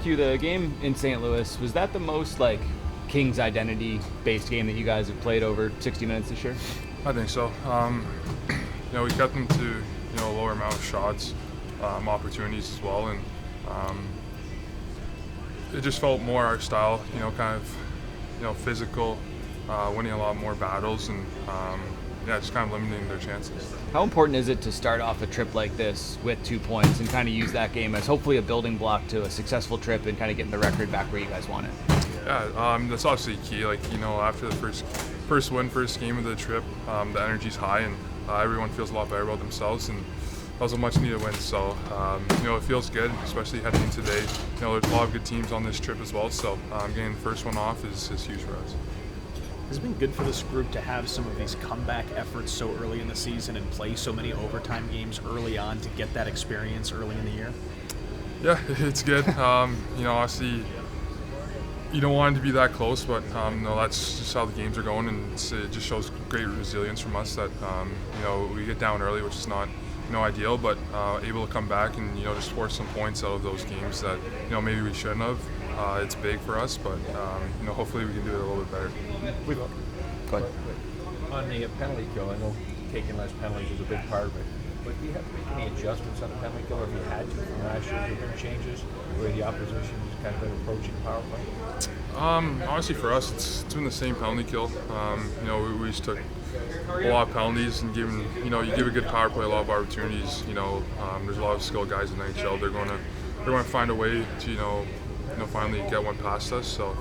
ask you, the game in St. Louis, was that the most like Kings identity-based game that you guys have played over 60 minutes this year? I think so. We kept them to a lower amount of shots, opportunities as well, and it just felt more our style. Kind of physical, winning a lot more battles, and just kind of limiting their chances. How important is it to start off a trip like this with 2 points and kind of use that game as hopefully a building block to a successful trip and kind of getting the record back where you guys want it? Yeah, that's obviously key. After the first game of the trip, the energy's high and everyone feels a lot better about themselves, and that was a much needed win. So, it feels good, especially heading into today. There's a lot of good teams on this trip as well, so getting the first one off is huge for us. Has it been good for this group to have some of these comeback efforts so early in the season and play so many overtime games early on to get that experience early in the year? Yeah, it's good. Obviously, you don't want it to be that close, but that's just how the games are going, and it just shows great resilience from us that we get down early, which is not ideal, but able to come back and just force some points out of those games that maybe we shouldn't have. It's big for us, but hopefully we can do it a little bit better. Go ahead. On the penalty kill, I know taking less penalties is a big part of it, but do you have to make any adjustments on the penalty kill, or if you had to from last year? Have there been changes where the opposition has kind of been approaching power play? Honestly, for us, it's been the same penalty kill. We just took a lot of penalties and given you give a good power play a lot of opportunities. There's a lot of skilled guys in the NHL. They're going to find a way to finally get one past us. So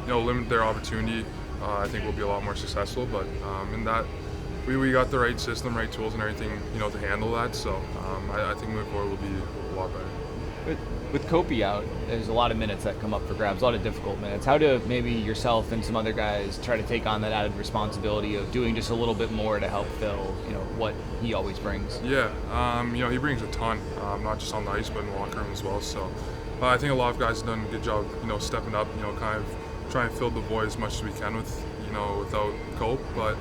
limit their opportunity. I think we'll be a lot more successful. But in that, we got the right system, right tools, and everything to handle that. So I think moving forward will be a lot better. With Kopi out, there's a lot of minutes that come up for grabs, a lot of difficult minutes. How do maybe yourself and some other guys try to take on that added responsibility of doing just a little bit more to help fill, what he always brings? Yeah, he brings a ton, not just on the ice, but in the locker room as well. So I think a lot of guys have done a good job, stepping up, kind of trying to fill the void as much as we can with, without Cope. But,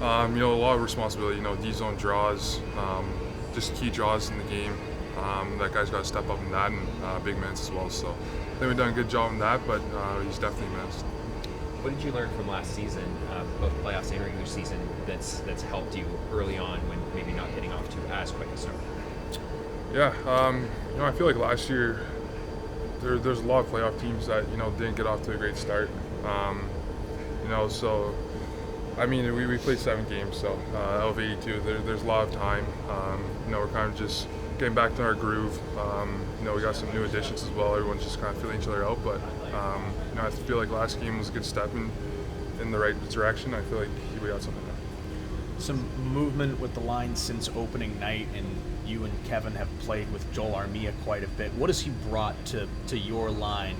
a lot of responsibility, D-zone draws, just key draws in the game. That guy's got to step up in that, and big minutes as well. So I think we've done a good job in that, but he's definitely missed. What did you learn from last season, both playoffs and regular season, that's helped you early on when maybe not getting off to as quick a start? Yeah, I feel like last year there's a lot of playoff teams that didn't get off to a great start. So I mean we played 7 games, so out of 82, there's a lot of time. We're kind of just getting back to our groove. We got some new additions as well. Everyone's just kind of feeling each other out, but I feel like last game was a good step in the right direction. I feel like we got something there. Some movement with the line since opening night, and you and Kevin have played with Joel Armia quite a bit. What has he brought to your line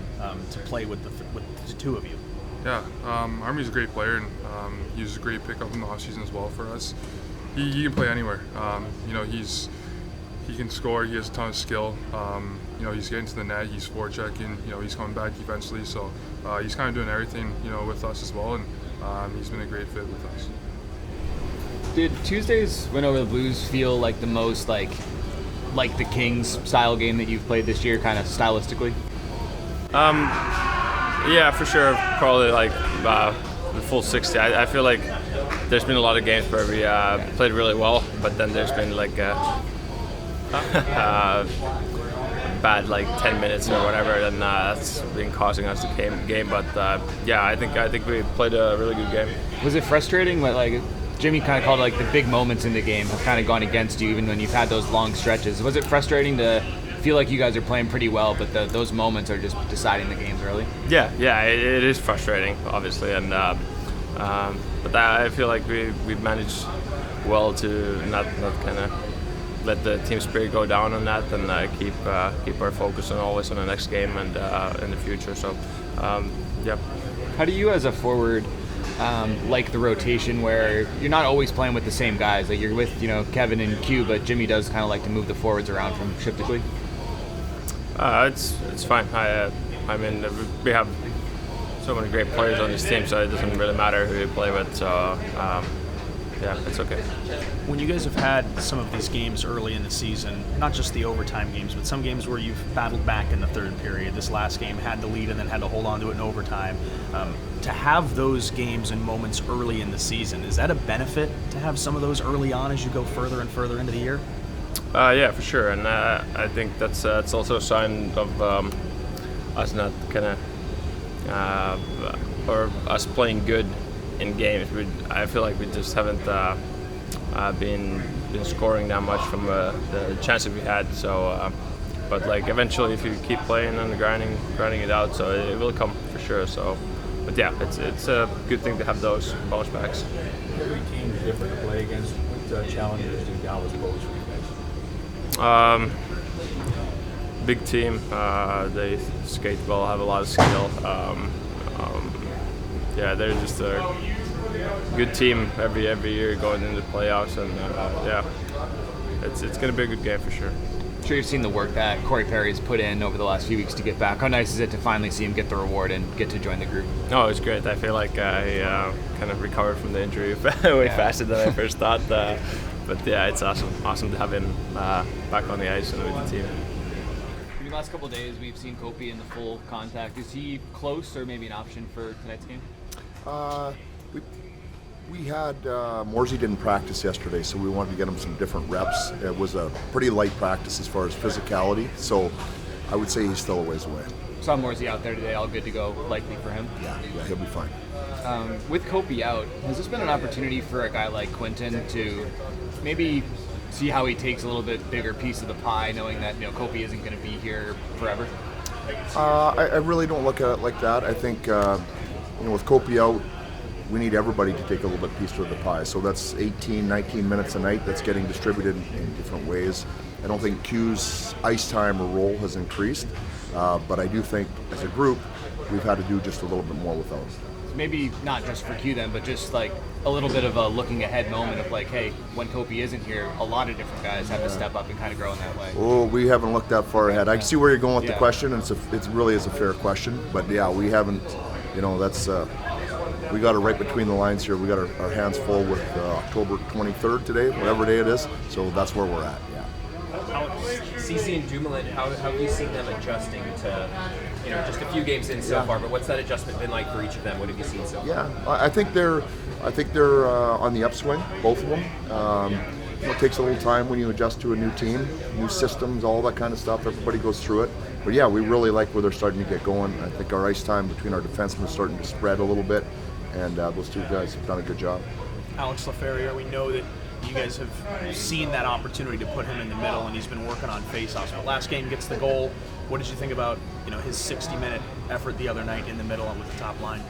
to play with the two of you? Yeah, Armia's a great player, and he was a great pickup in the offseason as well for us. He can play anywhere. He can score. He has a ton of skill. He's getting to the net. He's forechecking. He's coming back defensively. So he's kind of doing everything, with us as well. And he's been a great fit with us. Did Tuesday's win over the Blues feel like the most like the Kings style game that you've played this year, kind of stylistically? Yeah, for sure. Probably the full 60. I feel like there's been a lot of games where we played really well, but then there's been bad 10 minutes or whatever, and that's been causing us the game. But I think we played a really good game. Was it frustrating? Jimmy kind of called it the big moments in the game have kind of gone against you, even when you've had those long stretches. Was it frustrating to feel like you guys are playing pretty well, but those moments are just deciding the games early? Yeah, it is frustrating, obviously, and but I feel like we've managed well to not kind of let the team spirit go down on that, and keep our focus always on the next game and in the future. So, yeah. How do you, as a forward, like the rotation where you're not always playing with the same guys? Like you're with Kevin and Q, but Jimmy does kind of like to move the forwards around from shift to week. It's fine. I mean we have so many great players on this team, so it doesn't really matter who you play with. So yeah, it's okay. When you guys have had some of these games early in the season, not just the overtime games, but some games where you've battled back in the third period, this last game had the lead and then had to hold on to it in overtime. To have those games and moments early in the season, is that a benefit to have some of those early on as you go further and further into the year? Yeah, for sure, and I think that's it's also a sign of us not kind of or us playing good in games. I feel like we just haven't been scoring that much from the chances we had. So, but like eventually, if you keep playing and grinding it out, so it will come for sure. So, but yeah, it's a good thing to have those bounce backs. Every team is different to play against. What challenges do Dallas pose for you guys? Big team. They skate well, have a lot of skill. Yeah, they're just a good team every year going into the playoffs, and yeah, it's going to be a good game for sure. I'm sure you've seen the work that Corey Perry's put in over the last few weeks to get back. How nice is it to finally see him get the reward and get to join the group? No, it's great. I feel like I kind of recovered from the injury way faster than I first thought. But yeah, it's awesome to have him back on the ice and with the team. In the last couple of days, we've seen Kopi in the full contact. Is he close or maybe an option for tonight's game? We had Morsey didn't practice yesterday, so we wanted to get him some different reps. It was a pretty light practice as far as physicality, so I would say he's still a ways away. Saw Morsey out there today, all good to go, likely for him. Yeah, he'll be fine. With Kopi out, has this been an opportunity for a guy like Quinton to maybe see how he takes a little bit bigger piece of the pie, knowing that Kopi isn't going to be here forever? I really don't look at it like that. I think with Kopi out, we need everybody to take a little bit piece of the pie. So that's 18, 19 minutes a night that's getting distributed in different ways. I don't think Q's ice time or role has increased, but I do think as a group we've had to do just a little bit more without him. Maybe not just for Q then, but just like a little bit of a looking ahead moment of like, hey, when Kopi isn't here, a lot of different guys have to step up and kind of grow in that way. Oh, we haven't looked that far ahead. I can see where you're going with the question, and it really is a fair question. But yeah, we haven't, that's, we got it right between the lines here. We got our hands full with October 23rd today, whatever day it is. So that's where we're at, yeah. CC and Dumoulin, how have you seen them adjusting to, just a few games in so far, but what's that adjustment been like for each of them? What have you seen so far? Yeah, I think they're on the upswing, both of them. It takes a little time when you adjust to a new team, new systems, all that kind of stuff. Everybody goes through it. But yeah, we really like where they're starting to get going. I think our ice time between our defensemen is starting to spread a little bit, and those two guys have done a good job. Alex LaFerriere, we know that you guys have seen that opportunity to put him in the middle, and he's been working on faceoffs. But last game gets the goal. What did you think about his 60-minute effort the other night in the middle and with the top line?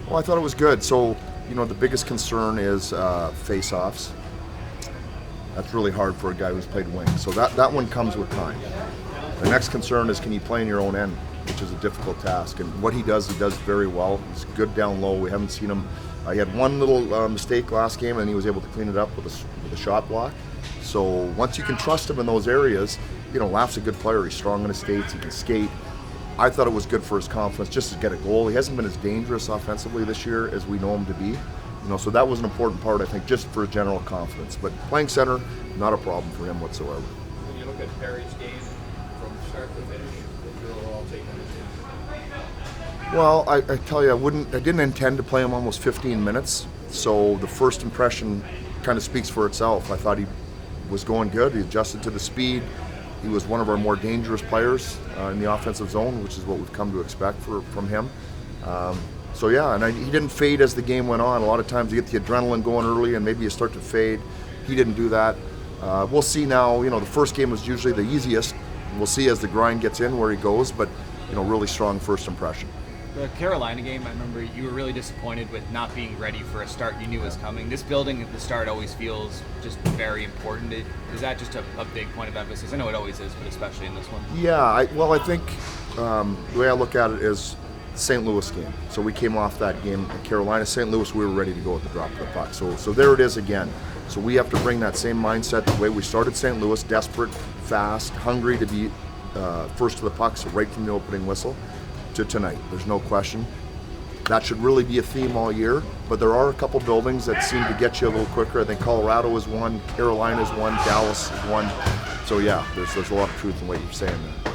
Well, I thought it was good. So the biggest concern is faceoffs. That's really hard for a guy who's played wing. So that one comes with time. The next concern is, can you play in your own end, which is a difficult task. And what he does very well. He's good down low. We haven't seen him. He had one little mistake last game, and he was able to clean it up with a shot block. So once you can trust him in those areas, Laff's a good player. He's strong in his skates. He can skate. I thought it was good for his confidence just to get a goal. He hasn't been as dangerous offensively this year as we know him to be. So that was an important part, I think, just for general confidence. But playing center, not a problem for him whatsoever. When you look at Perry's game from start to finish, what's your overall take on his game? Well, I tell you, I didn't intend to play him almost 15 minutes. So the first impression kind of speaks for itself. I thought he was going good. He adjusted to the speed. He was one of our more dangerous players in the offensive zone, which is what we've come to expect from him. So yeah, and he didn't fade as the game went on. A lot of times you get the adrenaline going early and maybe you start to fade. He didn't do that. We'll see now, the first game was usually the easiest. We'll see as the grind gets in where he goes, but really strong first impression. The Carolina game, I remember you were really disappointed with not being ready for a start you knew was coming. This building at the start always feels just very important. Is that just a big point of emphasis? I know it always is, but especially in this one. Yeah, I think the way I look at it is St. Louis game. So we came off that game in Carolina. St. Louis, we were ready to go at the drop of the puck. So there it is again. So we have to bring that same mindset the way we started St. Louis, desperate, fast, hungry to be first to the puck, so right from the opening whistle, to tonight. There's no question. That should really be a theme all year, but there are a couple buildings that seem to get you a little quicker. I think Colorado is one, Carolina is one, Dallas is one. So yeah, there's a lot of truth in what you're saying there.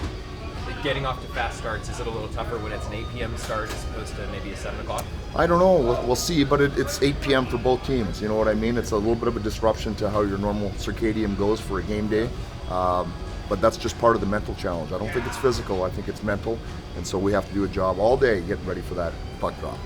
Getting off to fast starts, is it a little tougher when it's an 8 p.m. start as opposed to maybe a 7 o'clock? I don't know. We'll see, but it's 8 p.m. for both teams. You know what I mean? It's a little bit of a disruption to how your normal circadian goes for a game day. But that's just part of the mental challenge. I don't think it's physical. I think it's mental. And so we have to do a job all day getting ready for that puck drop.